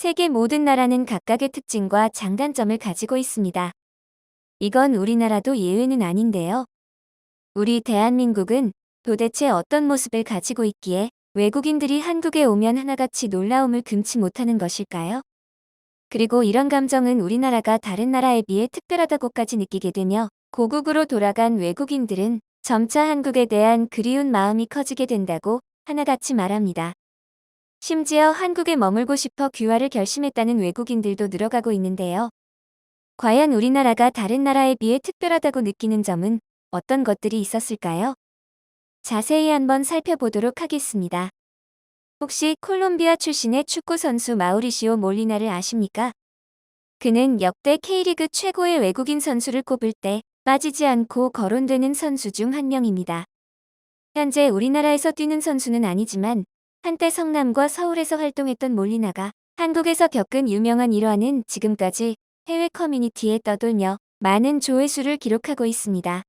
세계 모든 나라는 각각의 특징과 장단점을 가지고 있습니다. 이건 우리나라도 예외는 아닌데요. 우리 대한민국은 도대체 어떤 모습을 가지고 있기에 외국인들이 한국에 오면 하나같이 놀라움을 금치 못하는 것일까요? 그리고 이런 감정은 우리나라가 다른 나라에 비해 특별하다고까지 느끼게 되며 고국으로 돌아간 외국인들은 점차 한국에 대한 그리운 마음이 커지게 된다고 하나같이 말합니다. 심지어 한국에 머물고 싶어 귀화를 결심했다는 외국인들도 늘어가고 있는데요. 과연 우리나라가 다른 나라에 비해 특별하다고 느끼는 점은 어떤 것들이 있었을까요? 자세히 한번 살펴보도록 하겠습니다. 혹시 콜롬비아 출신의 축구 선수 마우리시오 몰리나를 아십니까? 그는 역대 K리그 최고의 외국인 선수를 꼽을 때 빠지지 않고 거론되는 선수 중 한 명입니다. 현재 우리나라에서 뛰는 선수는 아니지만 한때 성남과 서울에서 활동했던 몰리나가 한국에서 겪은 유명한 일화는 지금까지 해외 커뮤니티에 떠돌며 많은 조회수를 기록하고 있습니다.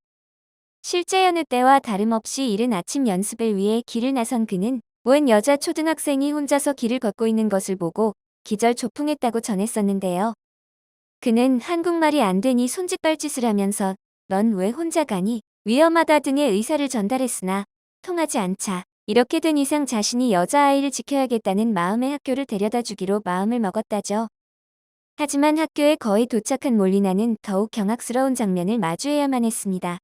실제 여느 때와 다름없이 이른 아침 연습을 위해 길을 나선 그는 웬 여자 초등학생이 혼자서 길을 걷고 있는 것을 보고 기절초풍했다고 전했었는데요. 그는 한국말이 안 되니 손짓발짓을 하면서 넌 왜 혼자 가니? 위험하다 등의 의사를 전달했으나 통하지 않자 이렇게 된 이상 자신이 여자아이를 지켜야겠다는 마음에 학교를 데려다 주기로 마음을 먹었다죠. 하지만 학교에 거의 도착한 몰리나는 더욱 경악스러운 장면을 마주해야만 했습니다.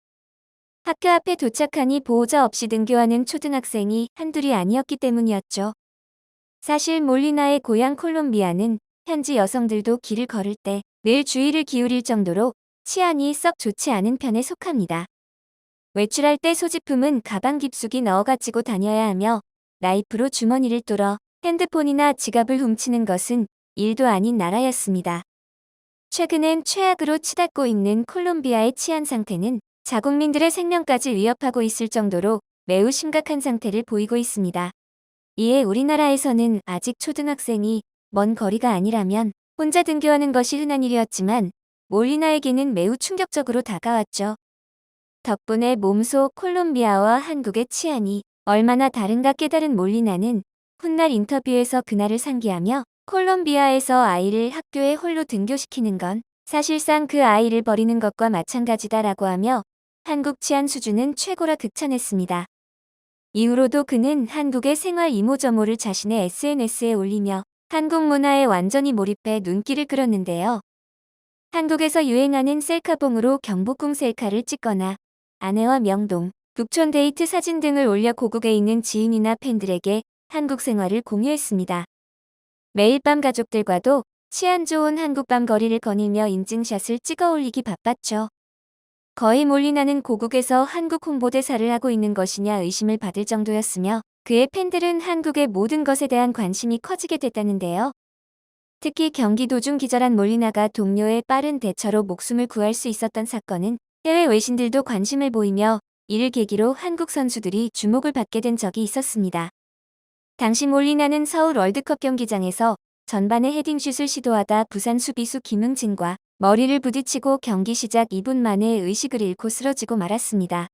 학교 앞에 도착하니 보호자 없이 등교하는 초등학생이 한둘이 아니었기 때문이었죠. 사실 몰리나의 고향 콜롬비아는 현지 여성들도 길을 걸을 때 늘 주의를 기울일 정도로 치안이 썩 좋지 않은 편에 속합니다. 외출할 때 소지품은 가방 깊숙이 넣어 가지고 다녀야 하며 나이프로 주머니를 뚫어 핸드폰이나 지갑을 훔치는 것은 일도 아닌 나라였습니다. 최근엔 최악으로 치닫고 있는 콜롬비아의 치안 상태는 자국민들의 생명까지 위협하고 있을 정도로 매우 심각한 상태를 보이고 있습니다. 이에 우리나라에서는 아직 초등학생이 먼 거리가 아니라면 혼자 등교하는 것이 흔한 일이었지만 몰리나에게는 매우 충격적으로 다가왔죠. 덕분에 몸소 콜롬비아와 한국의 치안이 얼마나 다른가 깨달은 몰리나는 훗날 인터뷰에서 그날을 상기하며 콜롬비아에서 아이를 학교에 홀로 등교시키는 건 사실상 그 아이를 버리는 것과 마찬가지다라고 하며 한국 치안 수준은 최고라 극찬했습니다. 이후로도 그는 한국의 생활 이모저모를 자신의 SNS에 올리며 한국 문화에 완전히 몰입해 눈길을 끌었는데요. 한국에서 유행하는 셀카봉으로 경복궁 셀카를 찍거나 아내와 명동, 북촌 데이트 사진 등을 올려 고국에 있는 지인이나 팬들에게 한국 생활을 공유했습니다. 매일 밤 가족들과도 치안 좋은 한국밤 거리를 거닐며 인증샷을 찍어 올리기 바빴죠. 거의 몰리나는 고국에서 한국 홍보대사를 하고 있는 것이냐 의심을 받을 정도였으며 그의 팬들은 한국의 모든 것에 대한 관심이 커지게 됐다는데요. 특히 경기 도중 기절한 몰리나가 동료의 빠른 대처로 목숨을 구할 수 있었던 사건은 해외 외신들도 관심을 보이며 이를 계기로 한국 선수들이 주목을 받게 된 적이 있었습니다. 당시 몰리나는 서울 월드컵 경기장에서 전반에 헤딩슛을 시도하다 부산 수비수 김흥진과 머리를 부딪히고 경기 시작 2분 만에 의식을 잃고 쓰러지고 말았습니다.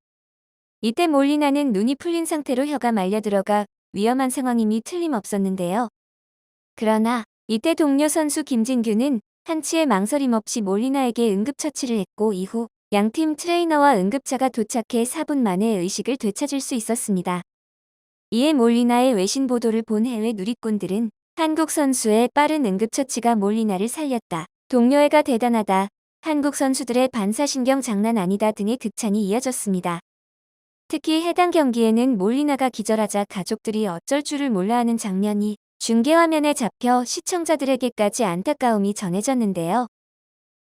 이때 몰리나는 눈이 풀린 상태로 혀가 말려 들어가 위험한 상황임이 틀림없었는데요. 그러나 이때 동료 선수 김진규는 한치의 망설임 없이 몰리나에게 응급처치를 했고 이후 양팀 트레이너와 응급차가 도착해 4분 만에 의식을 되찾을 수 있었습니다. 이에 몰리나의 외신 보도를 본 해외 누리꾼들은 한국 선수의 빠른 응급처치가 몰리나를 살렸다. 동료애가 대단하다. 한국 선수들의 반사신경 장난 아니다 등의 극찬이 이어졌습니다. 특히 해당 경기에는 몰리나가 기절하자 가족들이 어쩔 줄을 몰라 하는 장면이 중계화면에 잡혀 시청자들에게까지 안타까움이 전해졌는데요.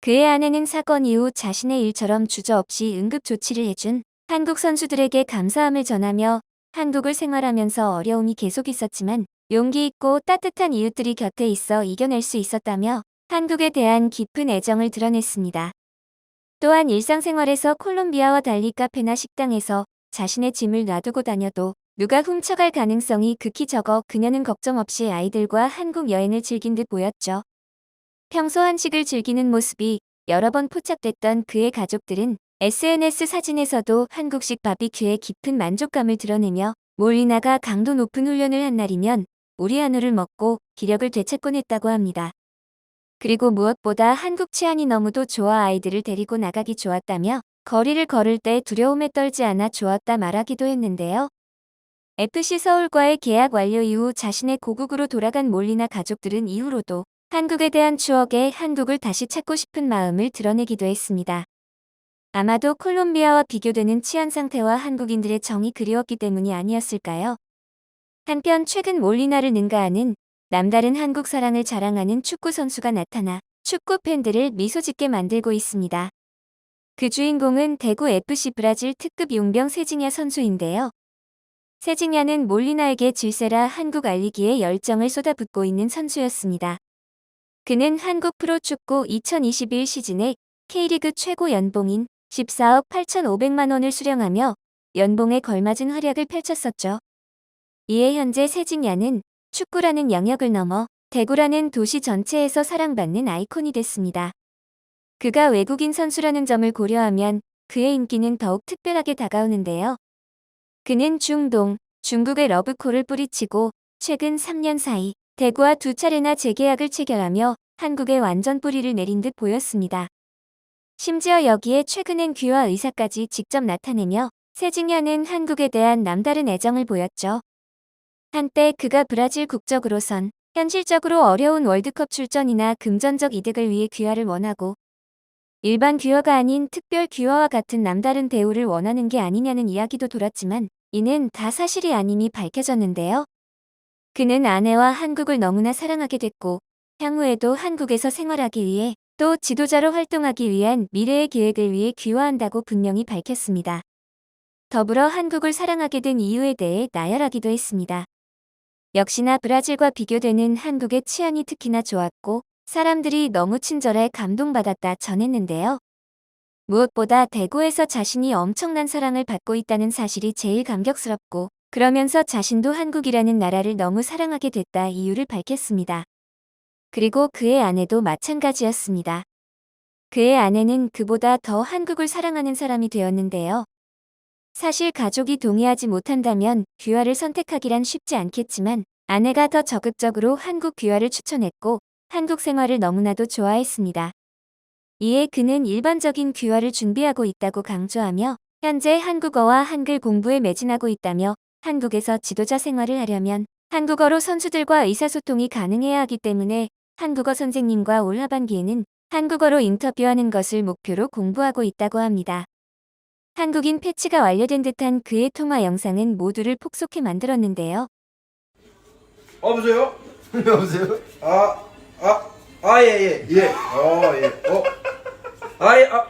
그의 아내는 사건 이후 자신의 일처럼 주저없이 응급조치를 해준 한국 선수들에게 감사함을 전하며 한국을 생활하면서 어려움이 계속 있었지만 용기 있고 따뜻한 이웃들이 곁에 있어 이겨낼 수 있었다며 한국에 대한 깊은 애정을 드러냈습니다. 또한 일상생활에서 콜롬비아와 달리 카페나 식당에서 자신의 짐을 놔두고 다녀도 누가 훔쳐갈 가능성이 극히 적어 그녀는 걱정 없이 아이들과 한국 여행을 즐긴 듯 보였죠. 평소 한식을 즐기는 모습이 여러 번 포착됐던 그의 가족들은 SNS 사진에서도 한국식 바비큐에 깊은 만족감을 드러내며 몰리나가 강도 높은 훈련을 한 날이면 우리 한우를 먹고 기력을 되찾곤 했다고 합니다. 그리고 무엇보다 한국 치안이 너무도 좋아 아이들을 데리고 나가기 좋았다며 거리를 걸을 때 두려움에 떨지 않아 좋았다 말하기도 했는데요. FC 서울과의 계약 완료 이후 자신의 고국으로 돌아간 몰리나 가족들은 이후로도 한국에 대한 추억에 한국을 다시 찾고 싶은 마음을 드러내기도 했습니다. 아마도 콜롬비아와 비교되는 치안 상태와 한국인들의 정이 그리웠기 때문이 아니었을까요? 한편 최근 몰리나를 능가하는 남다른 한국 사랑을 자랑하는 축구 선수가 나타나 축구 팬들을 미소 짓게 만들고 있습니다. 그 주인공은 대구 FC 브라질 특급 용병 세징야 선수인데요. 세징야는 몰리나에게 질세라 한국 알리기에 열정을 쏟아붓고 있는 선수였습니다. 그는 한국 프로축구 2021 시즌에 K리그 최고 연봉인 14억 8,500만 원을 수령하며 연봉에 걸맞은 활약을 펼쳤었죠. 이에 현재 세징야는 축구라는 영역을 넘어 대구라는 도시 전체에서 사랑받는 아이콘이 됐습니다. 그가 외국인 선수라는 점을 고려하면 그의 인기는 더욱 특별하게 다가오는데요. 그는 중동, 중국의 러브콜을 뿌리치고 최근 3년 사이 대구와 2차례나 재계약을 체결하며 한국에 완전 뿌리를 내린 듯 보였습니다. 심지어 여기에 최근엔 귀화 의사까지 직접 나타내며 세징야는 한국에 대한 남다른 애정을 보였죠. 한때 그가 브라질 국적으로선 현실적으로 어려운 월드컵 출전이나 금전적 이득을 위해 귀화를 원하고 일반 귀화가 아닌 특별 귀화와 같은 남다른 대우를 원하는 게 아니냐는 이야기도 돌았지만 이는 다 사실이 아님이 밝혀졌는데요. 그는 아내와 한국을 너무나 사랑하게 됐고 향후에도 한국에서 생활하기 위해 또 지도자로 활동하기 위한 미래의 계획을 위해 귀화한다고 분명히 밝혔습니다. 더불어 한국을 사랑하게 된 이유에 대해 나열하기도 했습니다. 역시나 브라질과 비교되는 한국의 치안이 특히나 좋았고 사람들이 너무 친절해 감동받았다 전했는데요. 무엇보다 대구에서 자신이 엄청난 사랑을 받고 있다는 사실이 제일 감격스럽고 그러면서 자신도 한국이라는 나라를 너무 사랑하게 됐다 이유를 밝혔습니다. 그리고 그의 아내도 마찬가지였습니다. 그의 아내는 그보다 더 한국을 사랑하는 사람이 되었는데요. 사실 가족이 동의하지 못한다면 귀화를 선택하기란 쉽지 않겠지만 아내가 더 적극적으로 한국 귀화를 추천했고 한국 생활을 너무나도 좋아했습니다. 이에 그는 일반적인 귀화를 준비하고 있다고 강조하며 현재 한국어와 한글 공부에 매진하고 있다며 한국에서 지도자 생활을 하려면 한국어로 선수들과 의사소통이 가능해야 하기 때문에 한국어 선생님과 올 하반기에는 한국어로 인터뷰하는 것을 목표로 공부하고 있다고 합니다. 한국인 패치가 완료된 듯한 그의 통화 영상은 모두를 폭소케 만들었는데요. 여보세요? 여보세요? 예, 예, 예. 예.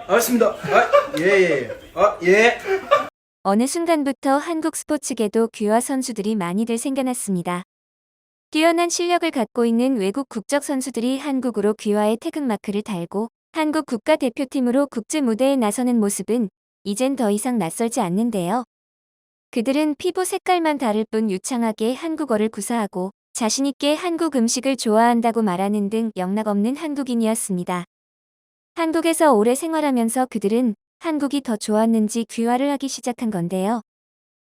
알았습니다. 예, 예. 예. 어느 순간부터 한국 스포츠계도 귀화 선수들이 많이들 생겨났습니다. 뛰어난 실력을 갖고 있는 외국 국적 선수들이 한국으로 귀화의 태극마크를 달고 한국 국가대표팀으로 국제 무대에 나서는 모습은 이젠 더 이상 낯설지 않는데요. 그들은 피부 색깔만 다를 뿐 유창하게 한국어를 구사하고 자신있게 한국 음식을 좋아한다고 말하는 등 영락없는 한국인이었습니다. 한국에서 오래 생활하면서 그들은 한국이 더 좋았는지 귀화를 하기 시작한 건데요.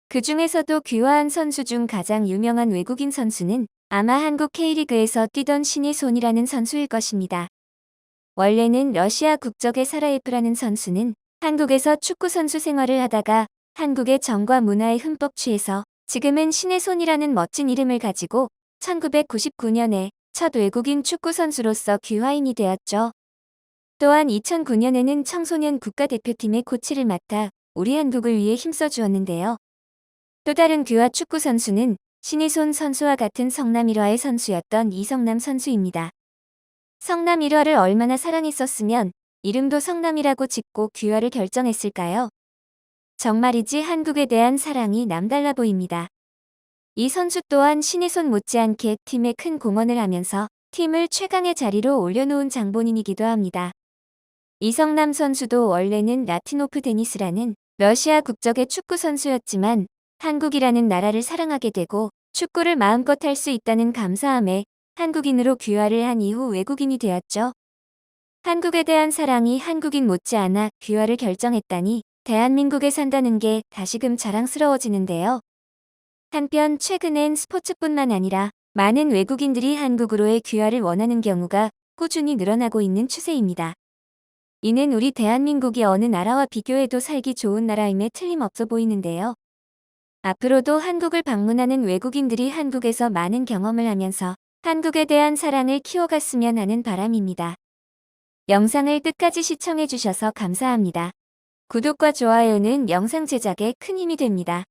그 중에서도 귀화한 선수 중 가장 유명한 외국인 선수는 아마 한국 K리그에서 뛰던 신이손이라는 선수일 것입니다. 원래는 러시아 국적의 사라예프라는 선수는 한국에서 축구 선수 생활을 하다가 한국의 정과 문화에 흠뻑 취해서 지금은 신혜손이라는 멋진 이름을 가지고 1999년에 첫 외국인 축구 선수로서 귀화인이 되었죠. 또한 2009년에는 청소년 국가대표팀의 코치를 맡아 우리 한국을 위해 힘써주었는데요. 또 다른 귀화 축구 선수는 신희손 선수와 같은 성남 1화의 선수였던 이성남 선수입니다. 성남 1화를 얼마나 사랑했었으면 이름도 성남이라고 짓고 귀화를 결정했을까요? 정말이지 한국에 대한 사랑이 남달라 보입니다. 이 선수 또한 신희손 못지않게 팀에 큰 공헌을 하면서 팀을 최강의 자리로 올려놓은 장본인이기도 합니다. 이성남 선수도 원래는 라티노프 데니스라는 러시아 국적의 축구 선수였지만 한국이라는 나라를 사랑하게 되고 축구를 마음껏 할 수 있다는 감사함에 한국인으로 귀화를 한 이후 외국인이 되었죠. 한국에 대한 사랑이 한국인 못지않아 귀화를 결정했다니 대한민국에 산다는 게 다시금 자랑스러워지는데요. 한편 최근엔 스포츠뿐만 아니라 많은 외국인들이 한국으로의 귀화를 원하는 경우가 꾸준히 늘어나고 있는 추세입니다. 이는 우리 대한민국이 어느 나라와 비교해도 살기 좋은 나라임에 틀림없어 보이는데요. 앞으로도 한국을 방문하는 외국인들이 한국에서 많은 경험을 하면서 한국에 대한 사랑을 키워갔으면 하는 바람입니다. 영상을 끝까지 시청해주셔서 감사합니다. 구독과 좋아요는 영상 제작에 큰 힘이 됩니다.